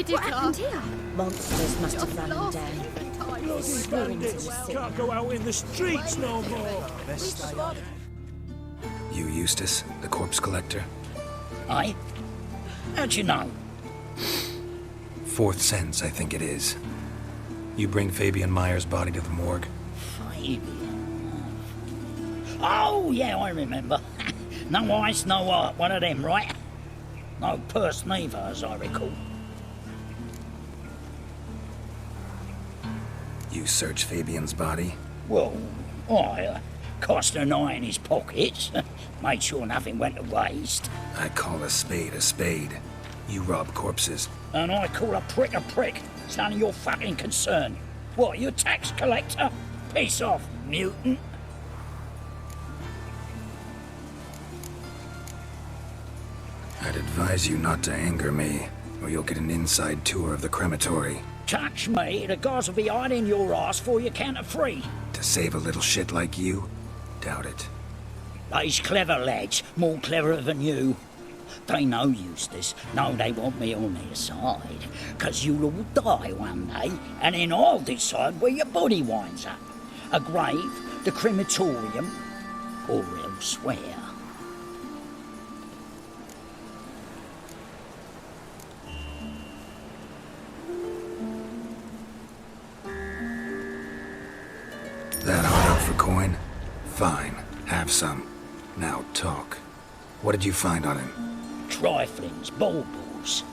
What happened here? Monsters must have run him down. Can't go out in the streets no more. You Eustace, the corpse collector? Aye? How'd you know? Fourth sense, I think it is. You bring Fabian Meyer's body to the morgue? Fabian? Oh, yeah, I remember. No eyes, no heart, one of them, right? No purse neither, as I recall. You search Fabian's body? Well, I cast an eye in his pockets, made sure nothing went to waste. I call a spade a spade. You rob corpses. And I call a prick a prick. It's none of your fucking concern. What, you a tax collector? Piss off, mutant. I'd advise you not to anger me, or you'll get an inside tour of the crematory. Touch me, the guards will be hiding your ass for you count of three. To save a little shit like you? Doubt it. They's clever lads, more cleverer than you. They know Eustace, know they want me on their side, 'cause you'll all die one day, and then I'll decide where your body winds up. A grave, the crematorium, or elsewhere. That hard up for coin? Fine, have some. Now talk. What did you find on him? Triflings, baubles,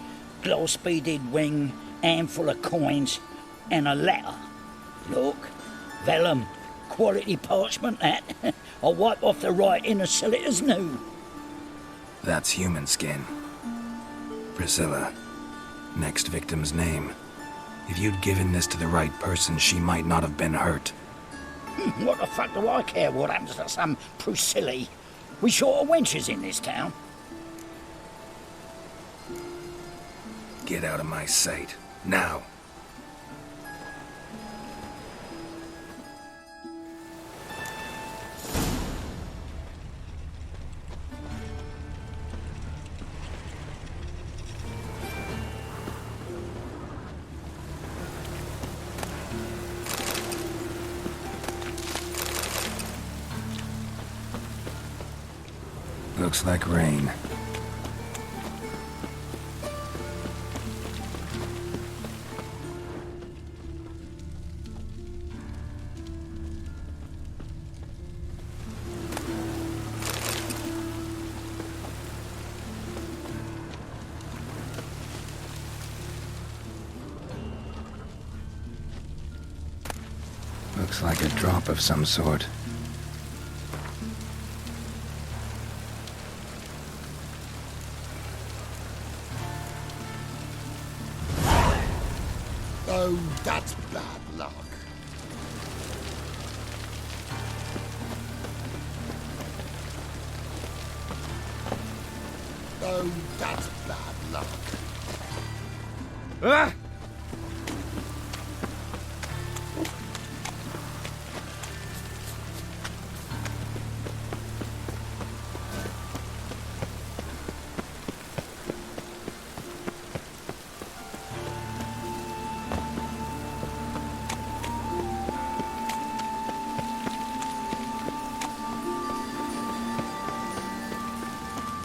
gloss-beaded ring, handful of coins, and a letter. Look, vellum, quality parchment that. I'll wipe off the writing and sell it as new. That's human skin. Priscilla. Next victim's name. If you'd given this to the right person, she might not have been hurt. What the fuck do I care what happens to some Priscilla? We short of wenches in this town. Get out of my sight. Now. Looks like rain. Looks like a drop of some sort. Oh, that's bad luck. Oh, that's bad luck. Ah!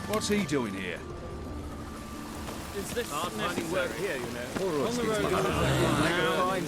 What's he doing here? Is this hard finding work here, you know? On the road. Do you know who I...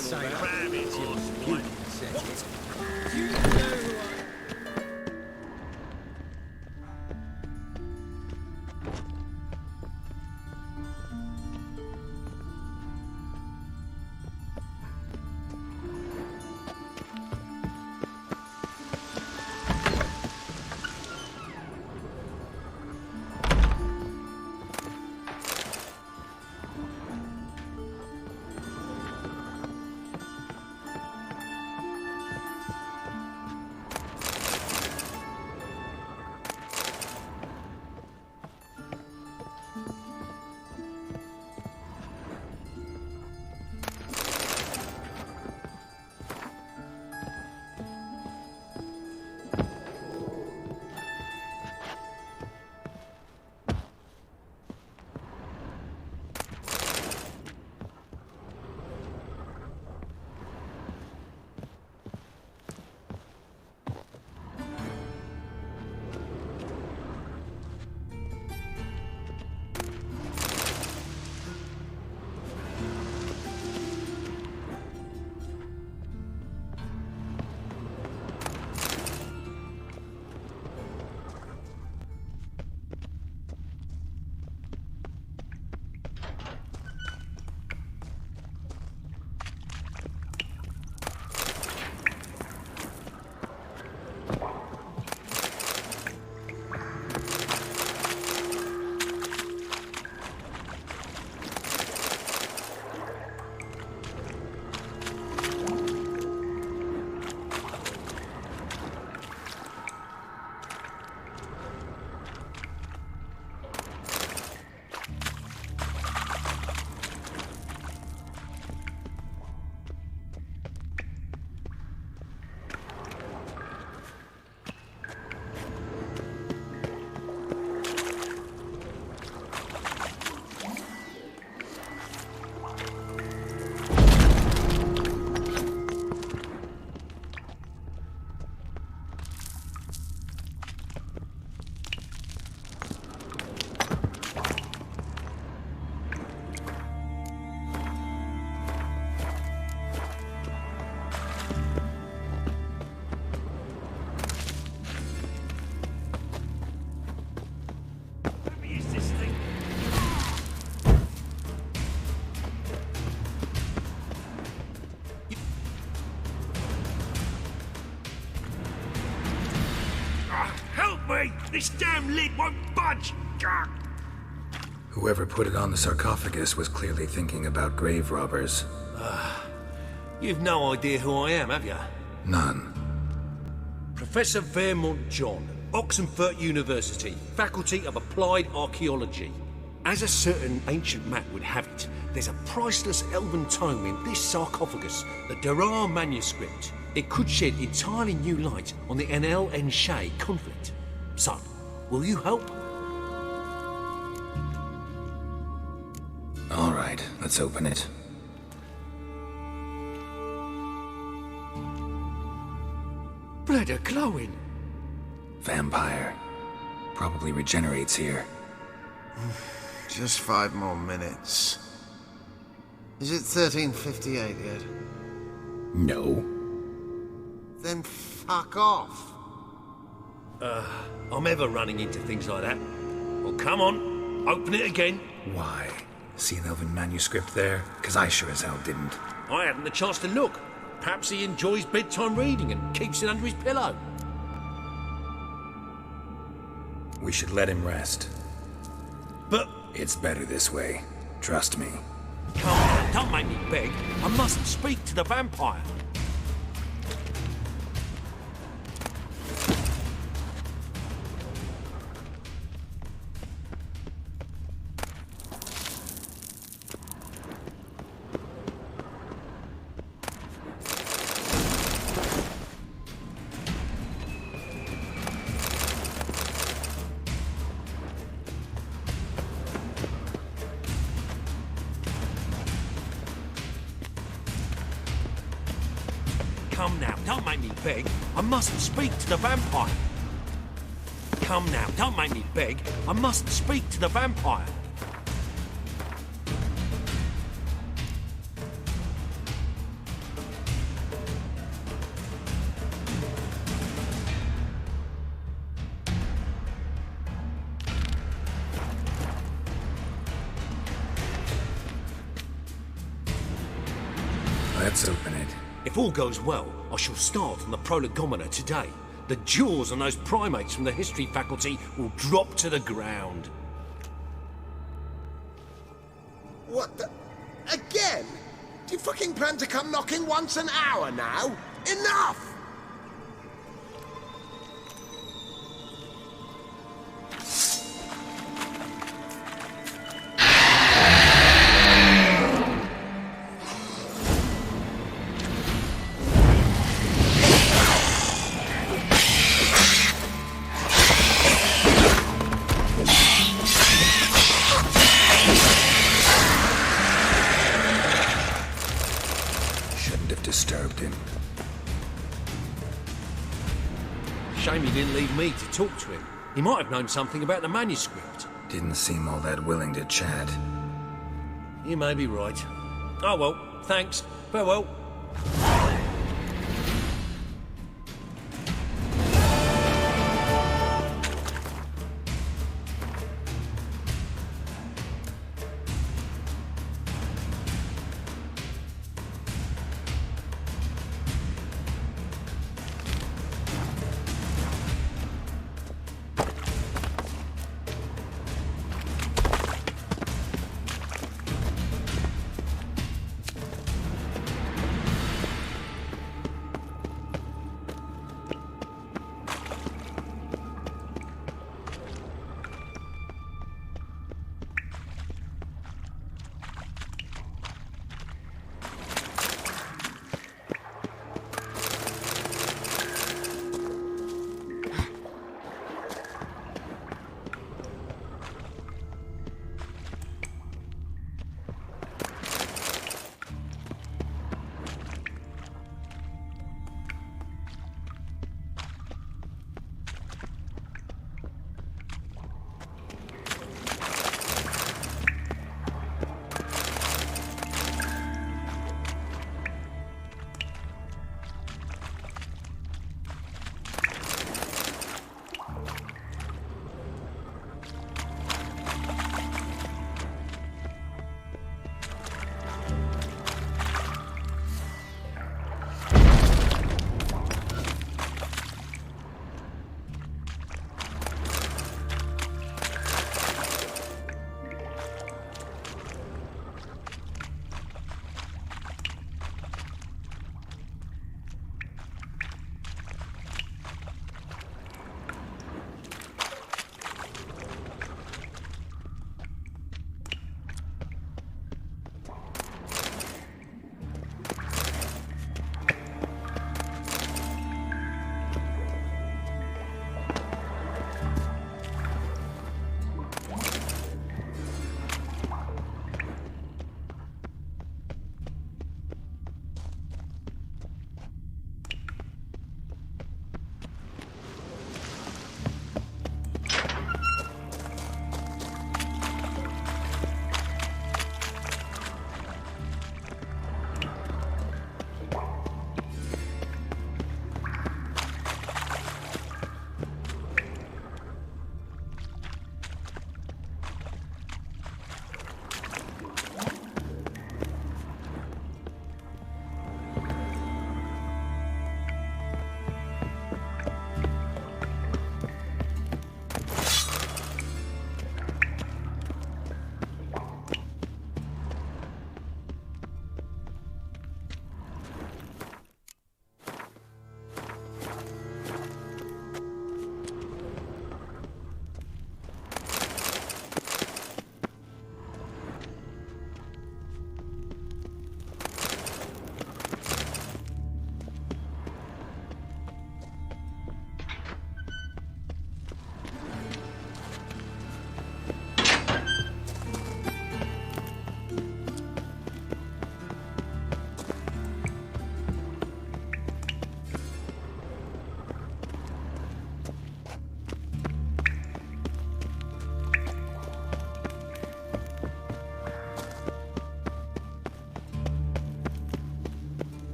me! This damn lid won't budge! Gah! Whoever put it on the sarcophagus was clearly thinking about grave robbers. You've no idea who I am, have you? None. Professor Vermont John, Oxenford University, Faculty of Applied Archaeology. As a certain ancient map would have it, there's a priceless elven tome in this sarcophagus, the Durar manuscript. It could shed entirely new light on the Enel and Shay conflict. So, will you help? All right, let's open it. Blood are glowing. Vampire. Probably regenerates here. Just 5 more minutes. Is it 1358 yet? No. Then fuck off. I'm ever running into things like that. Well, come on, open it again. Why? See an elven manuscript there? 'Cause I sure as hell didn't. I hadn't the chance to look. Perhaps he enjoys bedtime reading and keeps it under his pillow. We should let him rest. But, It's better this way. Trust me. come on, don't make me beg. I mustn't speak to the vampire. Come now, don't make me beg. I mustn't speak to the vampire. Come now, don't make me beg. I mustn't speak to the vampire. Let's open it. If all goes well, I shall start on the prolegomena today. The jaws on those primates from the history faculty will drop to the ground. What the... Again? Do you fucking plan to come knocking once an hour now? Enough! Disturbed him. Shame he didn't leave me to talk to him. He might have known something about the manuscript. Didn't seem all that willing to chat. You may be right. Oh well, thanks. Farewell.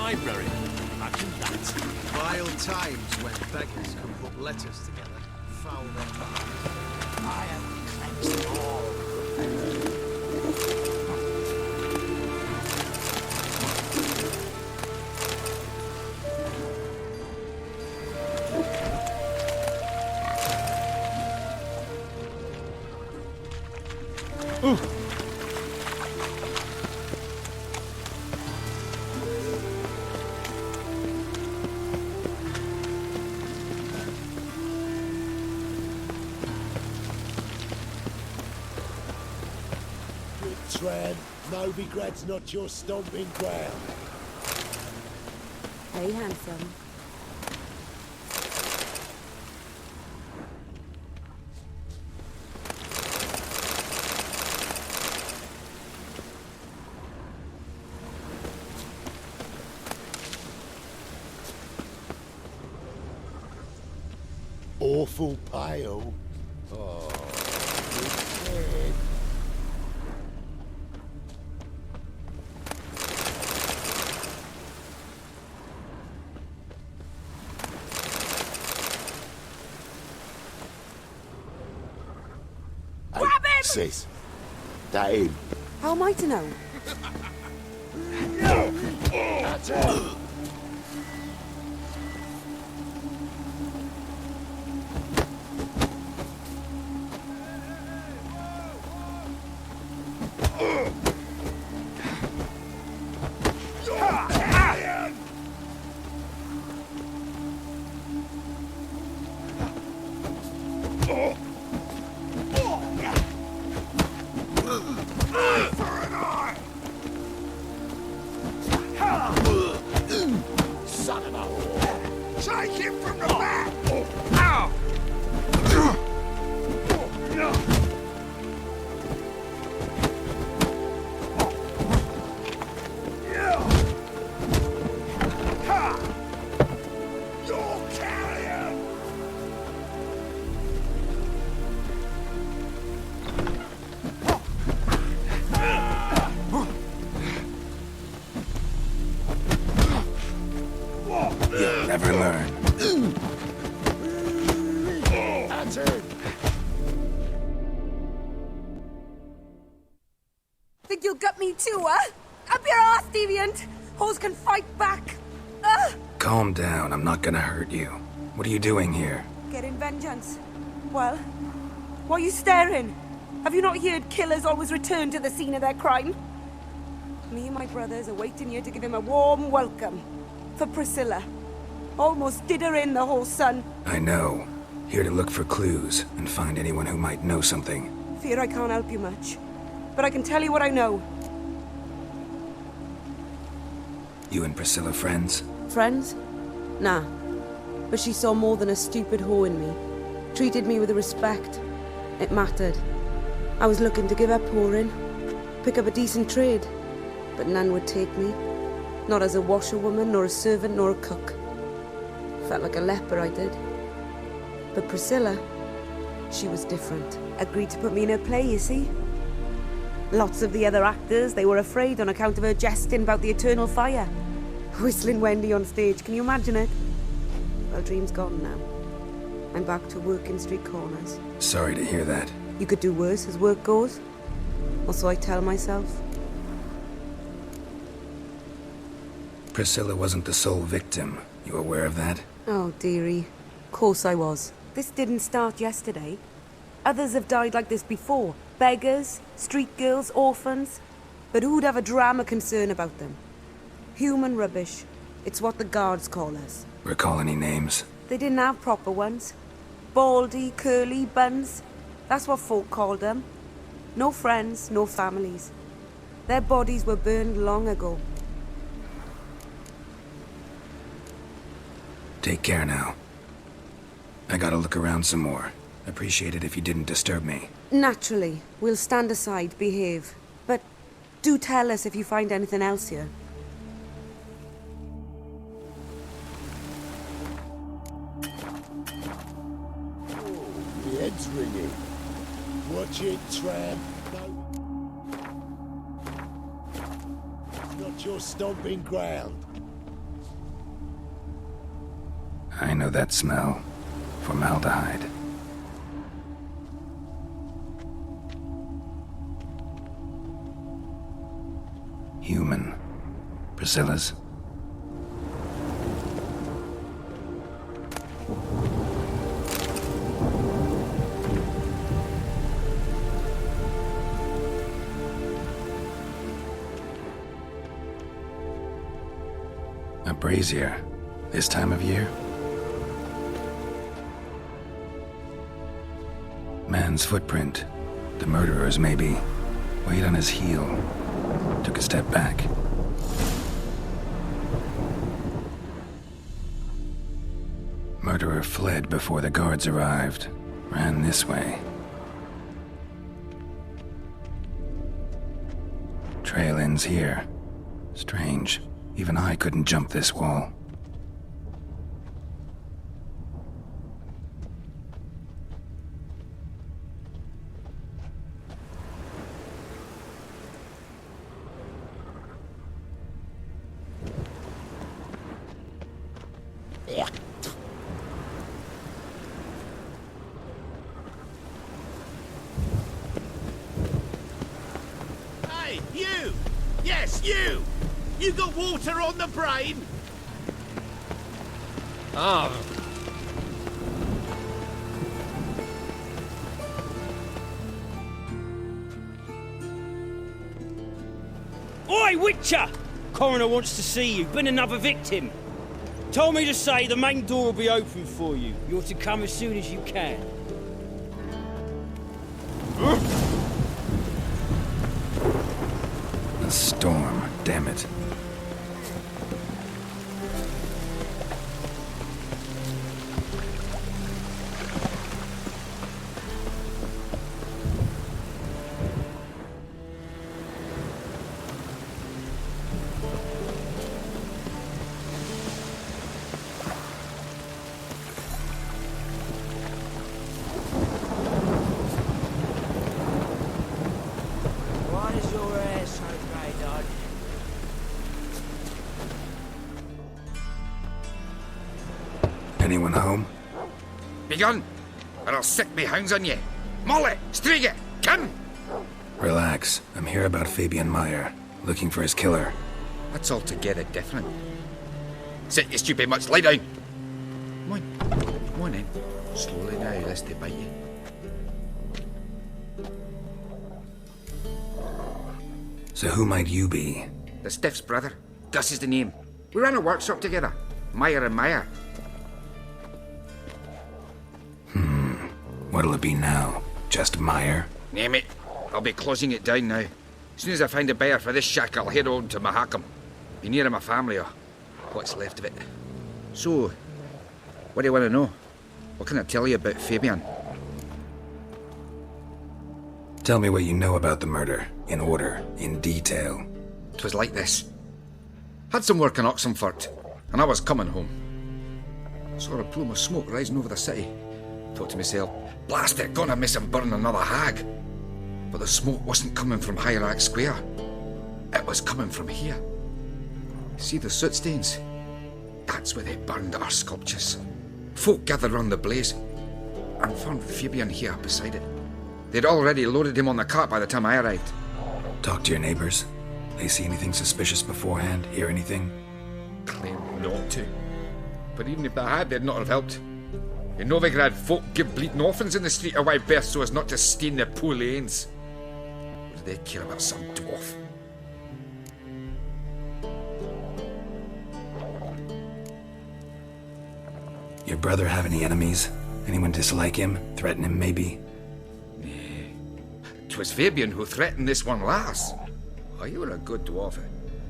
library. Imagine that. Vile times when beggars can put letters together. Foul their mouths. I have cleansed them all. Tran, no regrets, not your stomping ground. Hey, handsome. Awful pale. Oh, good head. Grab him! Sis, that him. How am I to know? That's it. Son of a whore. Take him from the back! Ow! You're carrion! You'll never learn. That's it. Think you'll gut me too, huh? Up your ass, deviant! Hoes can fight back! Calm down, I'm not gonna hurt you. What are you doing here? Getting vengeance. Well, why are you staring? Have you not heard killers always return to the scene of their crime? Me and my brothers are waiting here to give him a warm welcome. For Priscilla. Almost did her in, the whole son. I know. Here to look for clues and find anyone who might know something. Fear I can't help you much. But I can tell you what I know. You and Priscilla friends? Friends? Nah. But she saw more than a stupid whore in me. Treated me with respect. It mattered. I was looking to give up whoring. Pick up a decent trade. But none would take me. Not as a washerwoman, nor a servant, nor a cook. Felt like a leper, I did. But Priscilla, she was different. Agreed to put me in her play, you see? Lots of the other actors, they were afraid on account of her jesting about the eternal fire. Whistling Wendy on stage, can you imagine it? Well, dream's gone now. I'm back to working street corners. Sorry to hear that. You could do worse as work goes. Or so I tell myself. Priscilla wasn't the sole victim. You aware of that? Oh, dearie. Course I was. This didn't start yesterday. Others have died like this before. Beggars, street girls, orphans. But who'd have a drama concern about them? Human rubbish. It's what the guards call us. Recall any names? They didn't have proper ones. Baldy, curly, buns. That's what folk called them. No friends, no families. Their bodies were burned long ago. Take care now. I gotta look around some more. Appreciate it if you didn't disturb me. Naturally. We'll stand aside, behave. But do tell us if you find anything else here. The head's ringing. Watch it, tramp. No. Not your stomping ground. I know that smell. Formaldehyde. Human. Priscilla's. A brazier. This time of year? Man's footprint. The murderer's, maybe. Weight on his heel. Took a step back. Murderer fled before the guards arrived. Ran this way. Trail ends here. Strange. Even I couldn't jump this wall. Hey, you! Yes, you! You got water on the brain? Ah. Oi, Witcher! Coroner wants to see you. Been another victim. Told me to say the main door will be open for you. You're to come as soon as you can. A storm, damn it. What is your hair so grey, Dad? Anyone home? Begone, or I'll sick me hounds on you. Molly, Striga, come! Relax. I'm here about Fabian Meyer. Looking for his killer. That's altogether different. Sit, you stupid much, lie down. Come on then. Slowly now, lest they bite you. So who might you be? The Stiff's brother. Gus is the name. We ran a workshop together. Meyer and Meyer. What'll it be now? Just Meyer? Name it. I'll be closing it down now. As soon as I find a buyer for this shack, I'll head on to Mahakam. Be near my family, or what's left of it. So, what do you want to know? What can I tell you about Fabian? Tell me what you know about the murder. In order. In detail. 'Twas like this. Had some work in Oxenfurt, and I was coming home. Saw a plume of smoke rising over the city. Thought to myself, blast it, gonna miss him burn another hag. But the smoke wasn't coming from Hierarch Square. It was coming from here. See the soot stains? That's where they burned our sculptures. Folk gathered round the blaze, and found Fabian here beside it. They'd already loaded him on the cart by the time I arrived. Talk to your neighbors. They see anything suspicious beforehand? Hear anything? Claimed not to. But even if they had, they'd not have helped. In Novigrad, folk give bleeding orphans in the street a wide berth so as not to stain their poor lanes. What do they care about some dwarf? Your brother have any enemies? Anyone dislike him? Threaten him, maybe? Nay. 'Twas Fabian who threatened this one last. Oh, you were a good dwarf.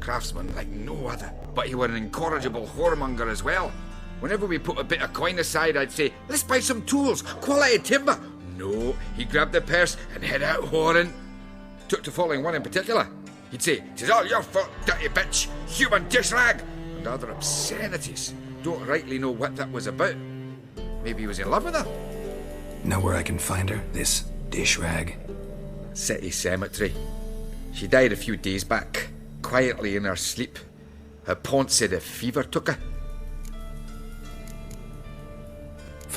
Craftsman like no other. But you were an incorrigible whoremonger as well. Whenever we put a bit of coin aside, I'd say, let's buy some tools, quality timber. No, he grabbed the purse and head out whoring. Took to following one in particular. He'd say, "'Tis all your fault, dirty bitch, human dish rag," and other obscenities. Don't rightly know what that was about. Maybe he was in love with her? Know where I can find her? This dish rag? City cemetery. She died a few days back, quietly in her sleep. Her pont said a fever took her.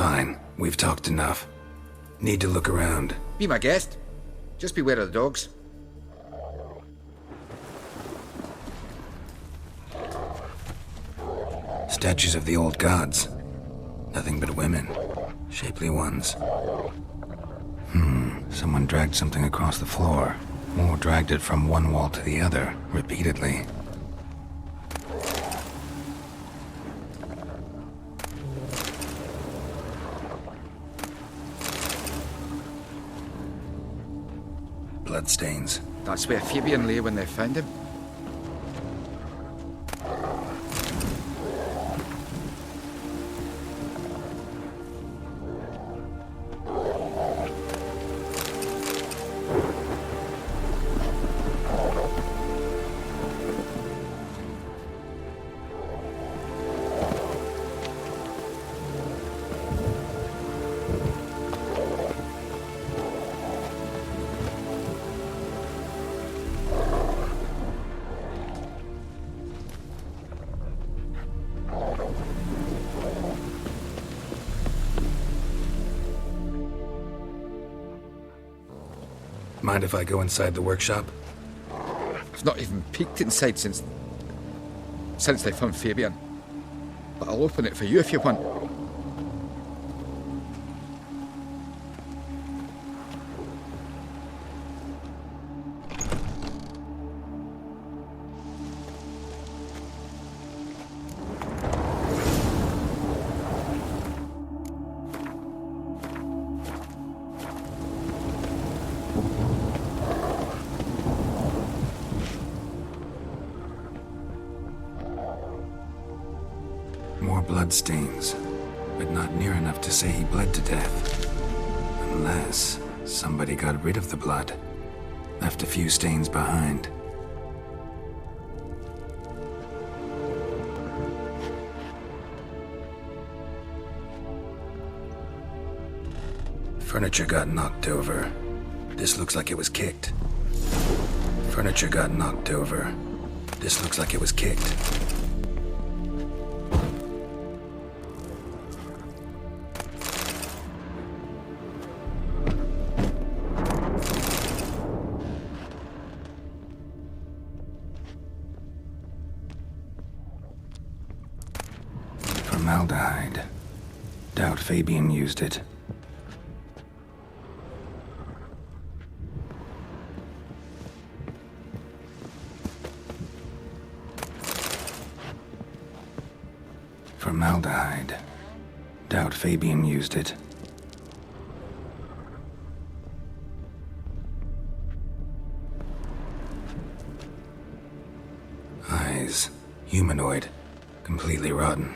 Fine, we've talked enough. Need to look around. Be my guest. Just beware of the dogs. Statues of the old gods. Nothing but women. Shapely ones. Someone dragged something across the floor. Or dragged it from one wall to the other, repeatedly. Bloodstains. That's where Fabian lay when they found him. Mind if I go inside the workshop? I've not even peeked inside since they found Fabian. But I'll open it for you if you want. More bloodstains, but not near enough to say he bled to death. Unless somebody got rid of the blood, left a few stains behind. Furniture got knocked over. This looks like it was kicked. Furniture got knocked over. This looks like it was kicked. Formaldehyde. Doubt Fabian used it. Formaldehyde. Doubt Fabian used it. Eyes. Humanoid. Completely rotten.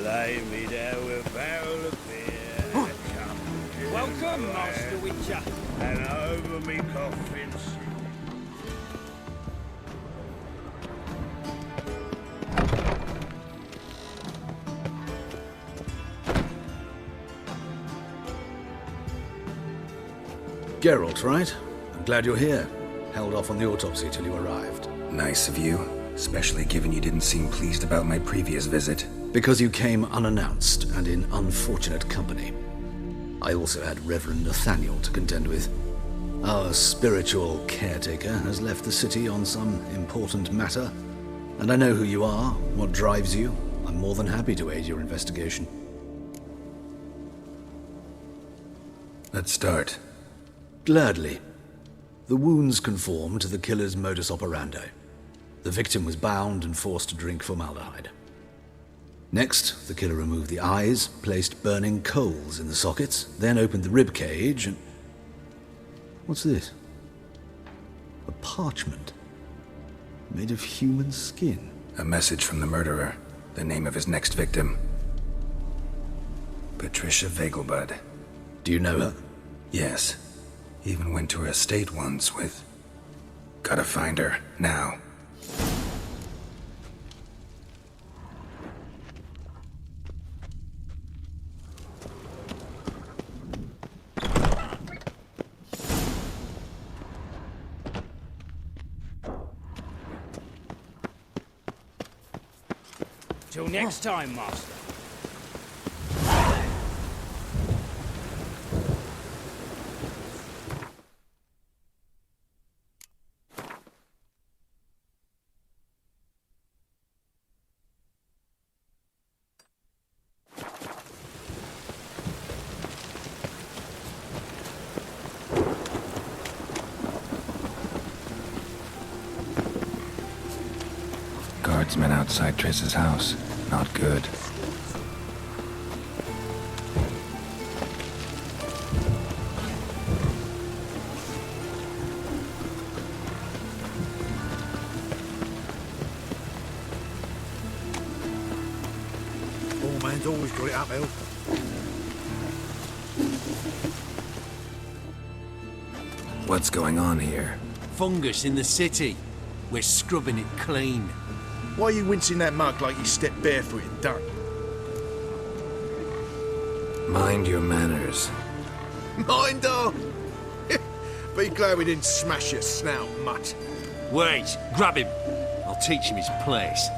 Lay me down with a barrel of beer. Welcome, Master Witcher. And over me coffin. Geralt, right? I'm glad you're here. Held off on the autopsy till you arrived. Nice of you, especially given you didn't seem pleased about my previous visit. Because you came unannounced and in unfortunate company. I also had Reverend Nathaniel to contend with. Our spiritual caretaker has left the city on some important matter, and I know who you are, what drives you. I'm more than happy to aid your investigation. Let's start. Gladly. The wounds conform to the killer's modus operandi. The victim was bound and forced to drink formaldehyde. Next, the killer removed the eyes, placed burning coals in the sockets, then opened the rib cage and... What's this? A parchment. made of human skin. A message from the murderer. The name of his next victim. Patricia Vegelbud. Do you know her? Yes. Even went to her estate once with... Gotta find her, now. Till next time, Master. Guardsmen outside Triss's house. Not good. Old man's always got it uphill. What's going on here? Fungus in the city. We're scrubbing it clean. Why are you wincing that mug like you stepped barefoot in dung? Mind your manners. Mind her? Be glad we didn't smash your snout, mutt. Wait, grab him. I'll teach him his place.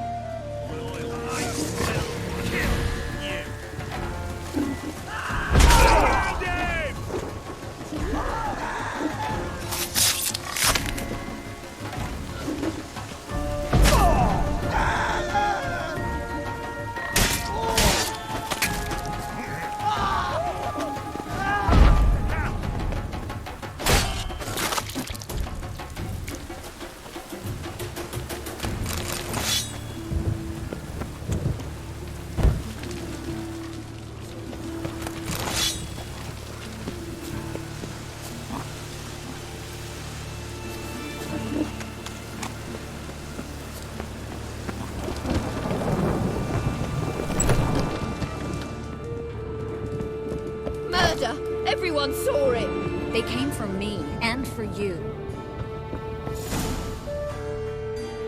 Everyone saw it. They came for me and for you.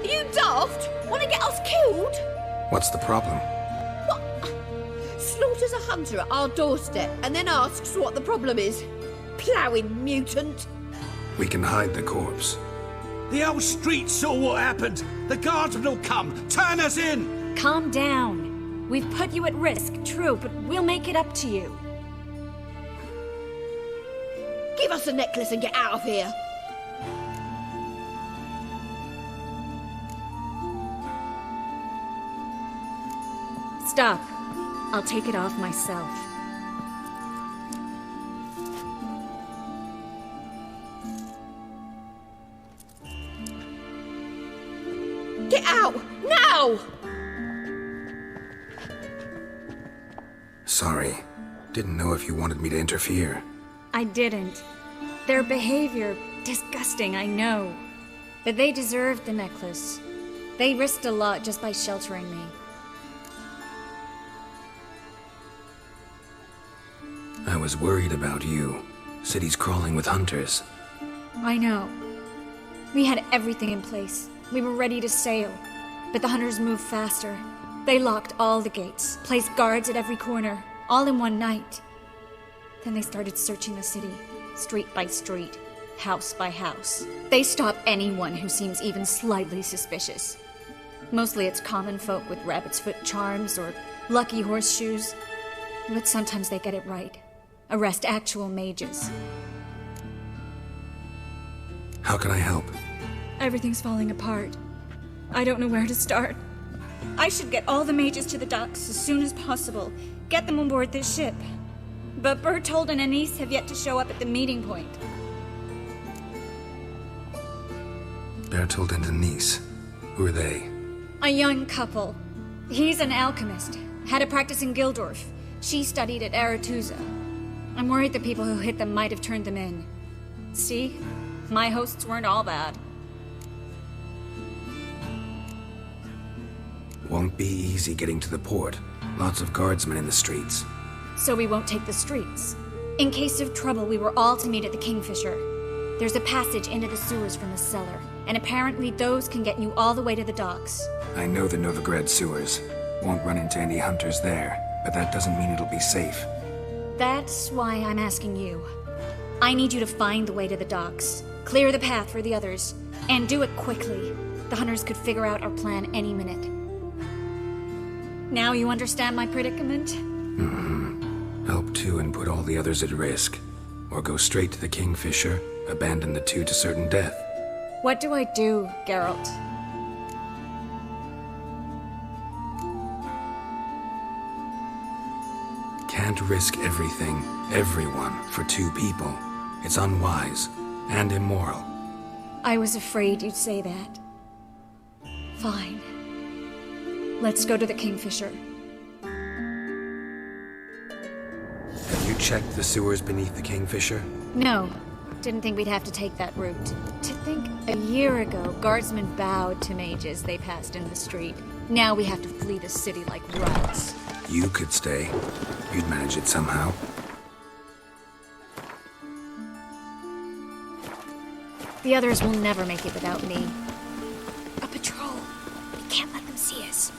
Are you daft? Want to get us killed? What's the problem? What? Slaughters a hunter at our doorstep and then asks what the problem is. Ploughing mutant. We can hide the corpse. The whole street saw what happened. The guardsmen will come. Turn us in. Calm down. We've put you at risk, true, but we'll make it up to you. Give us a necklace and get out of here. Stop. I'll take it off myself. Get out! Now! Sorry. Didn't know if you wanted me to interfere. I didn't. Their behavior, disgusting, I know. But they deserved the necklace. They risked a lot just by sheltering me. I was worried about you. City's crawling with hunters. I know. We had everything in place. We were ready to sail. But the hunters moved faster. They locked all the gates, placed guards at every corner, all in one night. Then they started searching the city, street by street, house by house. They stop anyone who seems even slightly suspicious. Mostly it's common folk with rabbit's foot charms or lucky horseshoes. But sometimes they get it right. Arrest actual mages. How can I help? Everything's falling apart. I don't know where to start. I should get all the mages to the docks as soon as possible. Get them on board this ship. But Bertold and Anise have yet to show up at the meeting point. Bertold and Anise. Who are they? A young couple. He's an alchemist. Had a practice in Gildorf. She studied at Aretusa. I'm worried the people who hit them might have turned them in. See? My hosts weren't all bad. Won't be easy getting to the port. Lots of guardsmen in the streets. So we won't take the streets. In case of trouble, we were all to meet at the Kingfisher. There's a passage into the sewers from the cellar, and apparently those can get you all the way to the docks. I know the Novigrad sewers. Won't run into any hunters there, but that doesn't mean it'll be safe. That's why I'm asking you. I need you to find the way to the docks, clear the path for the others, and do it quickly. The hunters could figure out our plan any minute. Now you understand my predicament? Help two and put all the others at risk. Or go straight to the Kingfisher, abandon the two to certain death. What do I do, Geralt? Can't risk everything, everyone, for two people. It's unwise and immoral. I was afraid you'd say that. Fine. Let's go to the Kingfisher. Have you checked the sewers beneath the Kingfisher? No. Didn't think we'd have to take that route. To think, a year ago, guardsmen bowed to mages they passed in the street. Now we have to flee the city like rats. You could stay. You'd manage it somehow. The others will never make it without me. A patrol. We can't let them see us.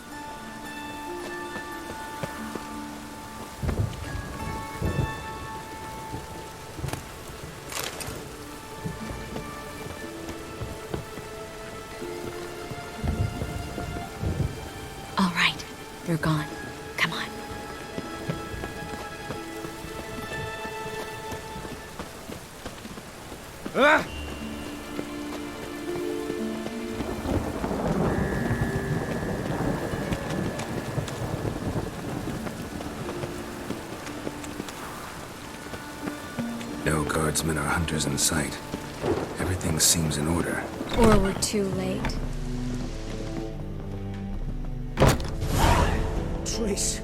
All right. They're gone. Come on. Ah! No guardsmen or hunters in sight. Everything seems in order. Or we're too late. Triss.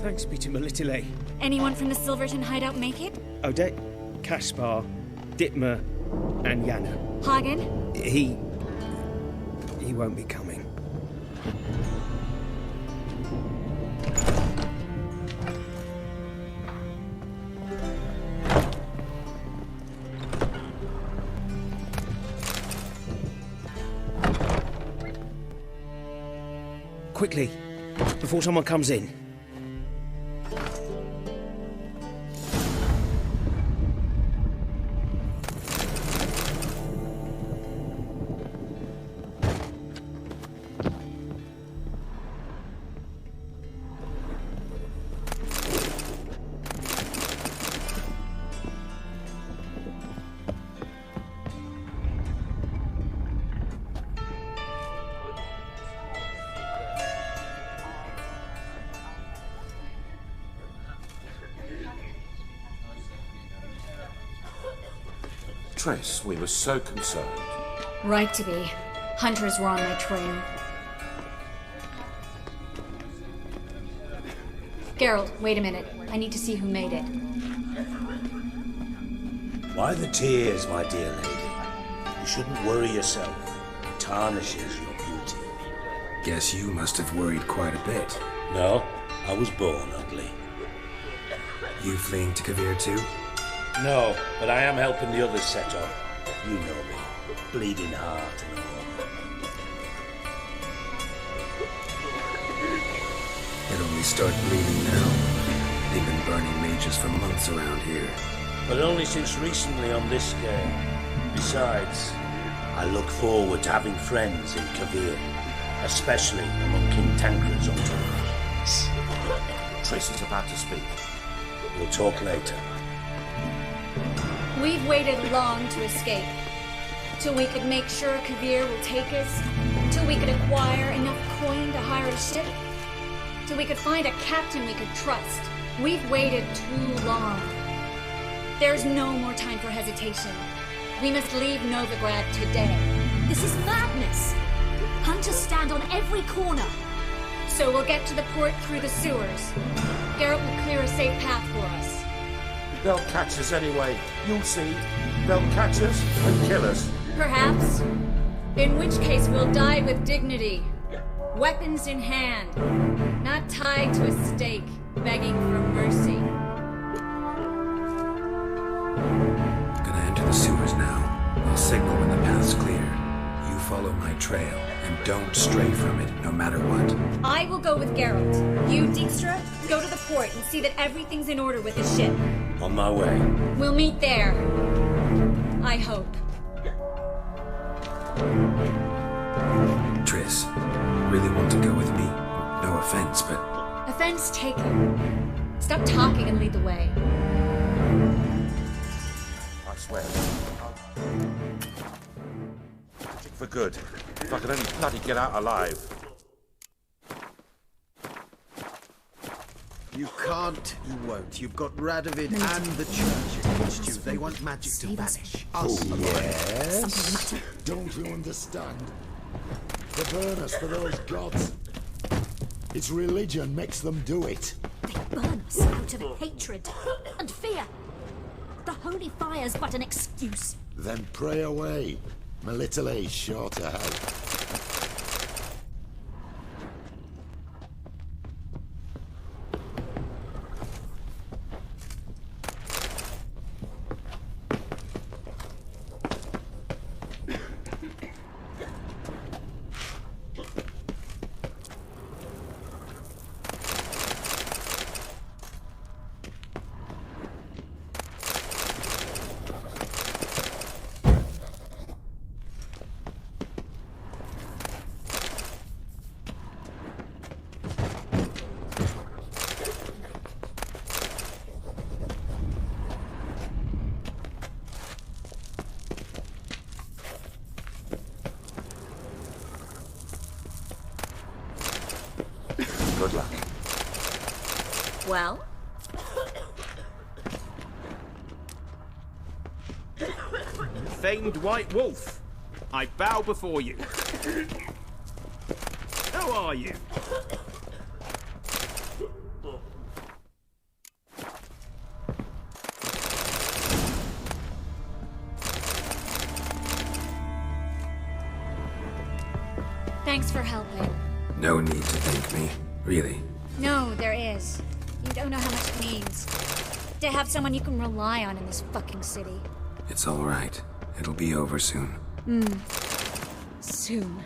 Thanks be to Melitele. Anyone from the Silverton hideout make it? Odette, Caspar, Dittmer, and Yana. Hagen? He won't be coming. Quickly, before someone comes in. Triss, we were so concerned. Right to be. Hunters were on my trail. Geralt, wait a minute. I need to see who made it. Why the tears, my dear lady? You shouldn't worry yourself. It tarnishes your beauty. Guess you must have worried quite a bit. No, I was born ugly. You fleeing to Kavir too? No, but I am helping the others set up. You know me. Bleeding heart and all. It only start bleeding now. They've been burning mages for months around here. But only since recently on this scale. Besides, I look forward to having friends in Kavir, especially among King Tancred's entourage. Triss is about to speak. We'll talk later. We've waited long to escape. Till we could make sure Kavir will take us. Till we could acquire enough coin to hire a ship. Till we could find a captain we could trust. We've waited too long. There's no more time for hesitation. We must leave Novigrad today. This is madness. Hunters stand on every corner. So we'll get to the port through the sewers. Geralt will clear a safe path for us. They'll catch us anyway. You'll see. They'll catch us and kill us. Perhaps. In which case we'll die with dignity. Weapons in hand. Not tied to a stake, begging for mercy. Gonna enter the sewers now. I'll signal when the path's clear. You follow my trail, and don't stray from it, no matter what. I will go with Geralt. You, Dijkstra, go to the port and see that everything's in order with his ship. On my way. We'll meet there. I hope. Triss, really want to go with me? No offense, but... Offense taken. Stop talking and lead the way. I swear. Magic for good. If I could only bloody get out alive. You can't, you won't. You've got Radovid and the Church against you. They want magic to vanish. Us Yes? Don't you understand? They burn us for those gods. It's religion makes them do it. They burn us out of hatred and fear. The holy fire's but an excuse. Then pray away. My little A's sure to help. Good luck. Well? Famed White Wolf, I bow before you. How are you? Thanks for helping. No need to thank me. Really. No, there is. You don't know how much it means. To have someone you can rely on in this fucking city. It's all right. It'll be over soon. Soon.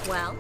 Well?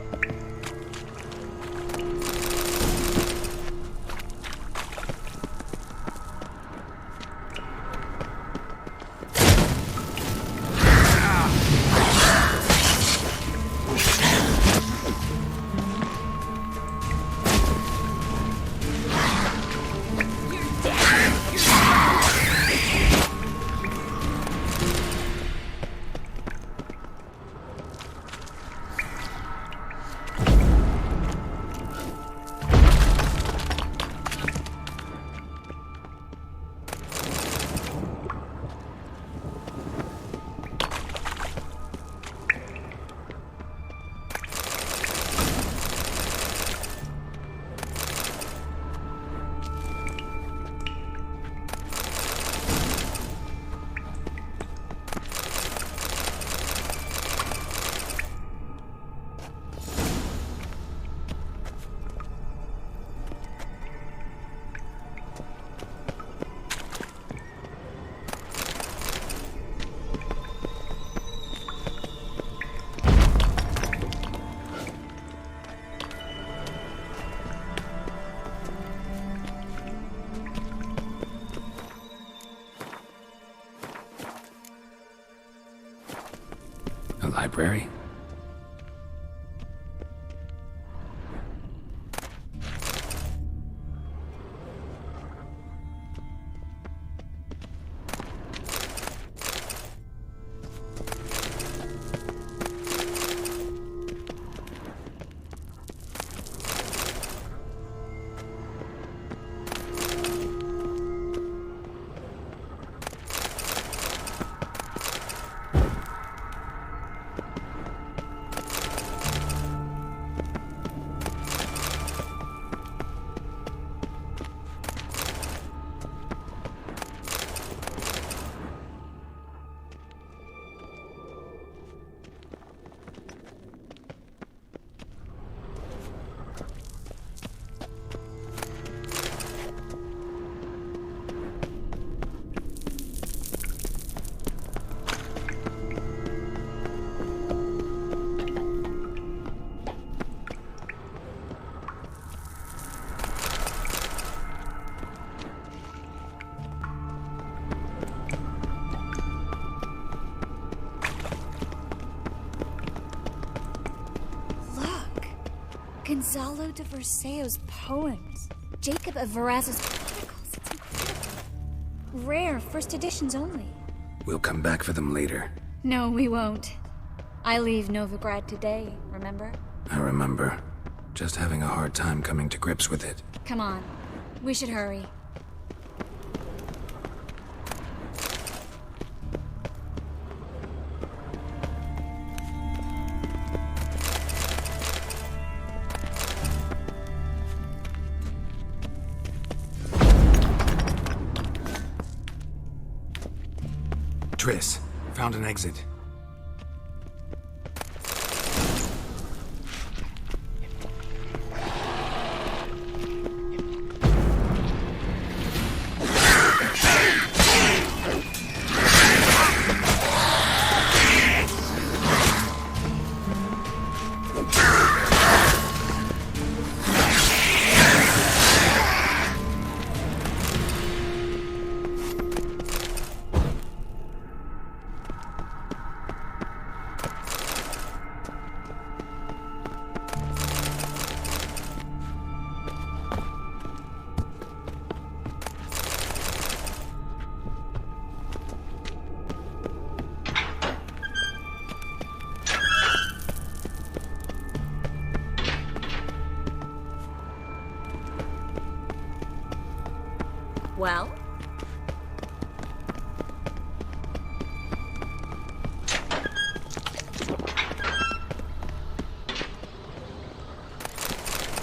A library? Gonzalo de Verseo's poems. Jacob of Varaz's chronicles. It's incredible. Rare, first editions only. We'll come back for them later. No, we won't. I leave Novigrad today, remember? I remember. Just having a hard time coming to grips with it. Come on. We should hurry. Triss, found an exit. Well?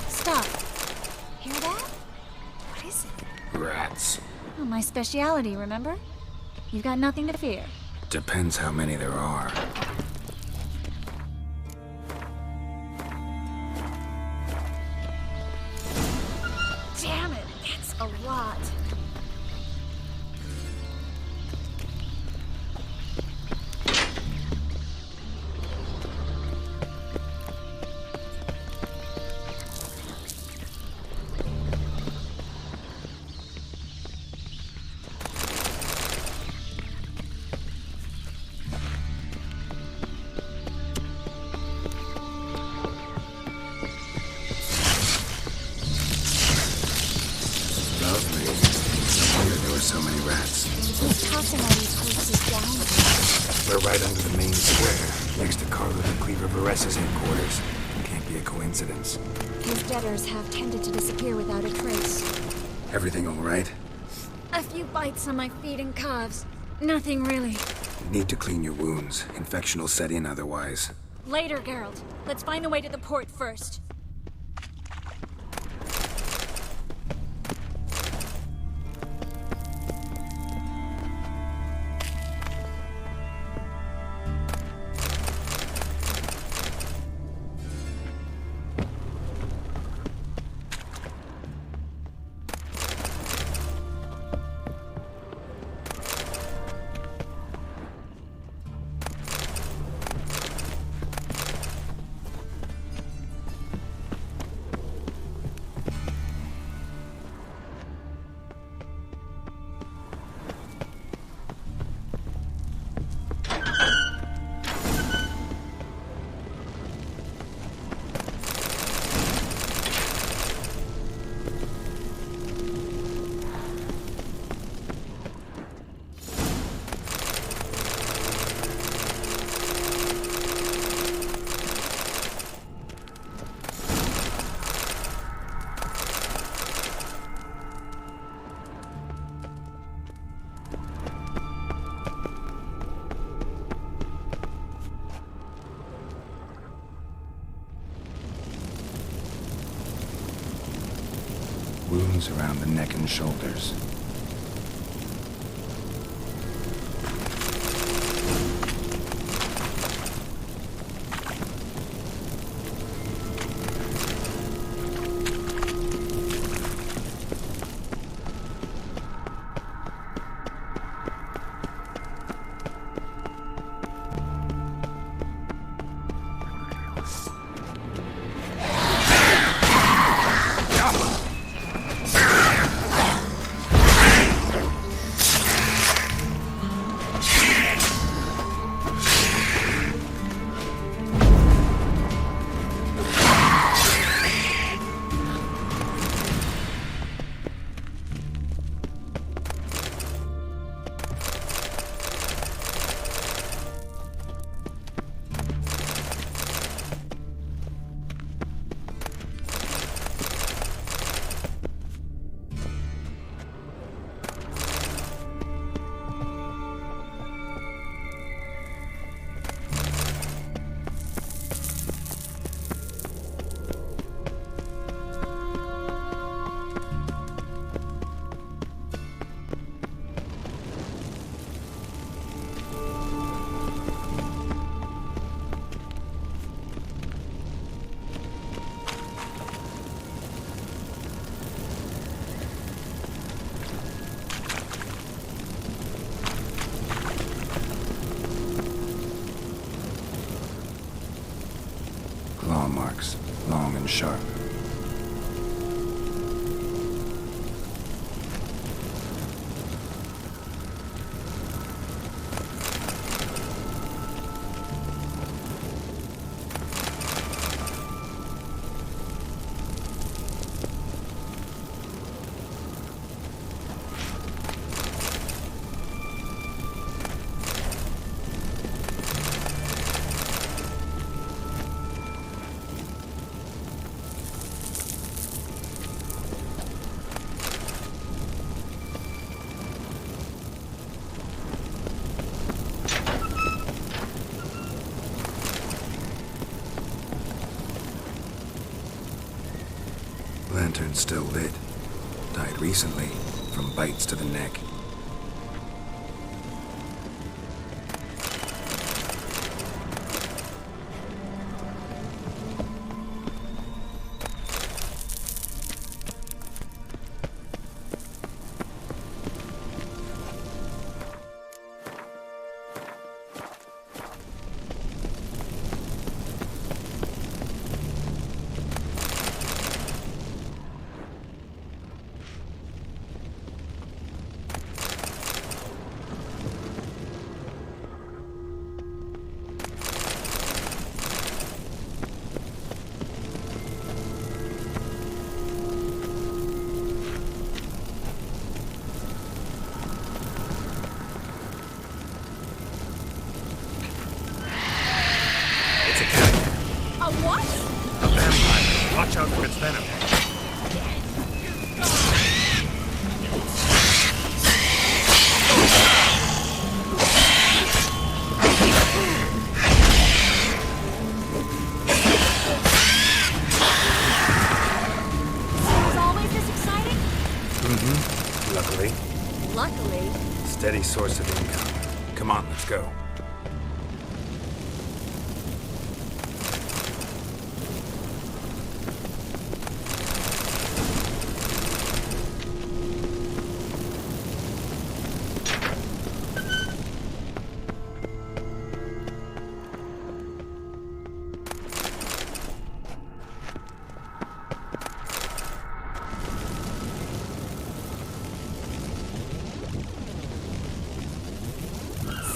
Stop. Hear that? What is it? Rats. Oh, my speciality, remember? You've got nothing to fear. Depends how many there are. Damn it, that's a lot. Lovely. No wonder there were so many rats. He's tossing all these corpses down. We're right under the main square, next to Carlo de Cleaver Vares's headquarters. Can't be a coincidence. His debtors have tended to disappear without a trace. Everything all right? A few bites on my feet and calves. Nothing really. Need to clean your wounds. Infection will set in otherwise. Later, Geralt. Let's find the way to the port first. Wounds around the neck and shoulders. long and sharp. Lantern's still lit. Died recently, from bites to the neck. Watch out for its venom. Was always this exciting? Mm-hmm. Luckily. Luckily. Steady source of income. Come on, let's go.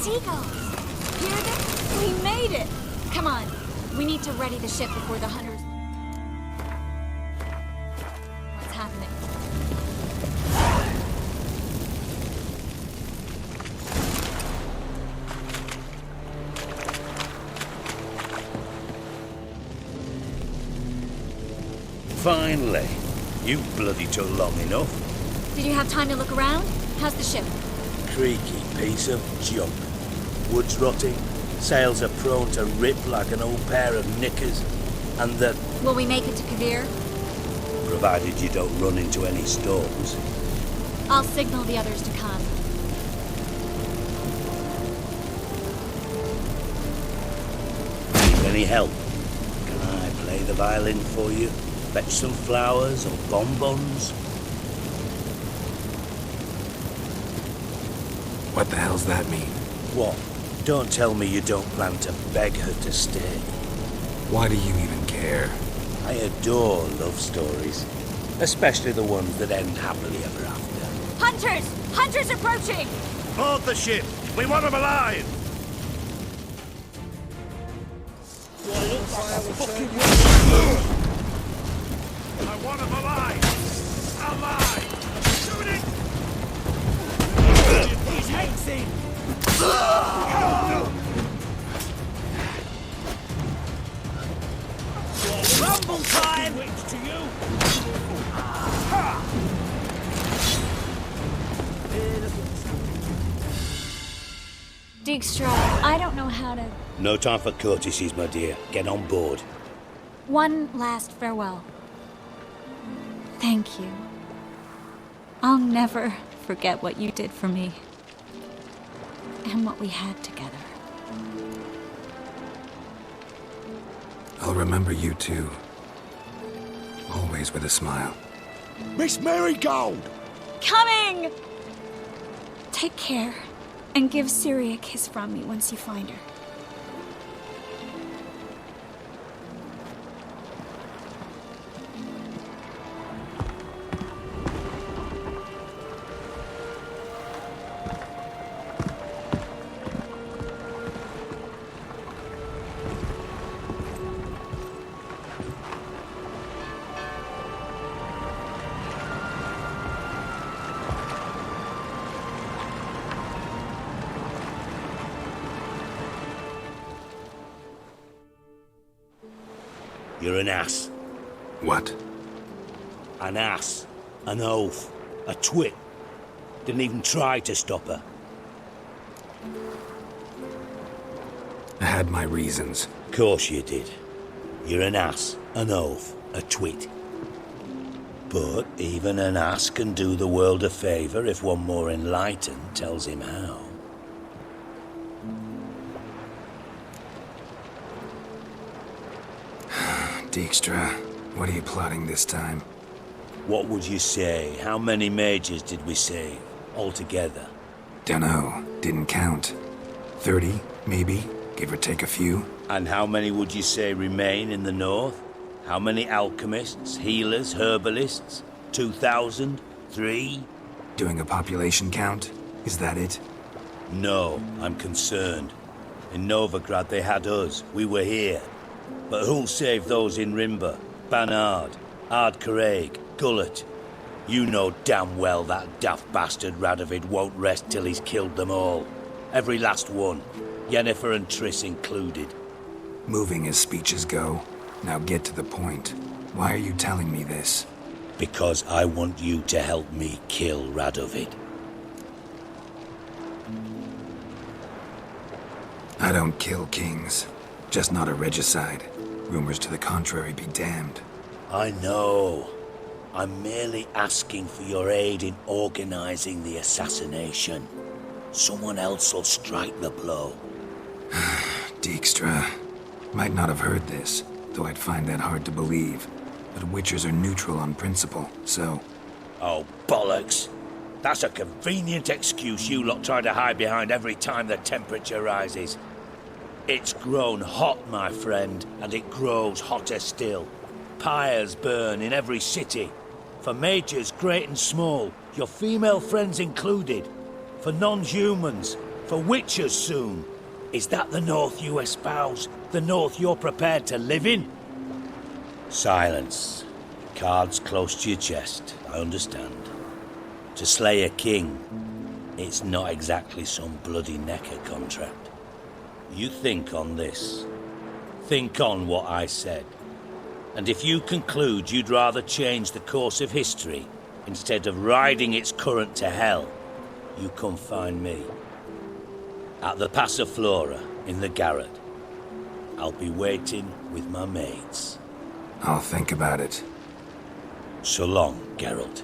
Seagulls! Hear them? We made it! Come on, we need to ready the ship before the hunters... What's happening? Finally. You bloody took long enough. Did you have time to look around? How's the ship? Creaky piece of junk. Wood's rotting, sails are prone to rip like an old pair of knickers, and the... Will we make it to Kavir? Provided you don't run into any storms. I'll signal the others to come. Need any help? Can I play the violin for you? Fetch some flowers or bonbons? What the hell's that mean? What? Don't tell me you don't plan to beg her to stay. Why do you even care? I adore love stories. Especially the ones that end happily ever after. Hunters! Hunters approaching! Board the ship! We want them alive! I want them alive! Alive! Shoot it! His head's in! Rumble time! To you! Dijkstra, I don't know how to... No time for courtesies, my dear. Get on board. One last farewell. Thank you. I'll never forget what you did for me. And what we had together. I'll remember you too. Always with a smile. Miss Marigold! Coming! Take care, and give Ciri a kiss from me once you find her. You're an ass. What? An ass. An oaf. A twit. Didn't even try to stop her. I had my reasons. Course you did. You're an ass, an oaf, a twit. But even an ass can do the world a favour if one more enlightened tells him how. Dijkstra, what are you plotting this time? What would you say? How many mages did we save, altogether? Dunno, didn't count. 30, maybe, give or take a few. And how many would you say remain in the north? How many alchemists, healers, herbalists? 2,000? 3? Doing a population count? Is that it? No, I'm concerned. In Novigrad they had us, we were here. But who'll save those in Rimba? Banard, Ardcaraig, Gullet? You know damn well that daft bastard Radovid won't rest till he's killed them all. Every last one. Yennefer and Triss included. Moving as speeches go. Now get to the point. Why are you telling me this? Because I want you to help me kill Radovid. I don't kill kings. Just not a regicide. Rumors to the contrary be damned. I know. I'm merely asking for your aid in organizing the assassination. Someone else will strike the blow. Dijkstra. Might not have heard this, though I'd find that hard to believe. But Witchers are neutral on principle, so... Oh, bollocks. That's a convenient excuse you lot try to hide behind every time the temperature rises. It's grown hot, my friend, and it grows hotter still. Pyres burn in every city. For mages great and small, your female friends included. For non-humans, for witchers soon. Is that the North you espouse? The North you're prepared to live in? Silence. Cards close to your chest, I understand. To slay a king, it's not exactly some bloody necker contract. You think on this. Think on what I said. And if you conclude you'd rather change the course of history instead of riding its current to hell, you come find me. At the Passiflora, in the garret. I'll be waiting with my mates. I'll think about it. So long, Geralt.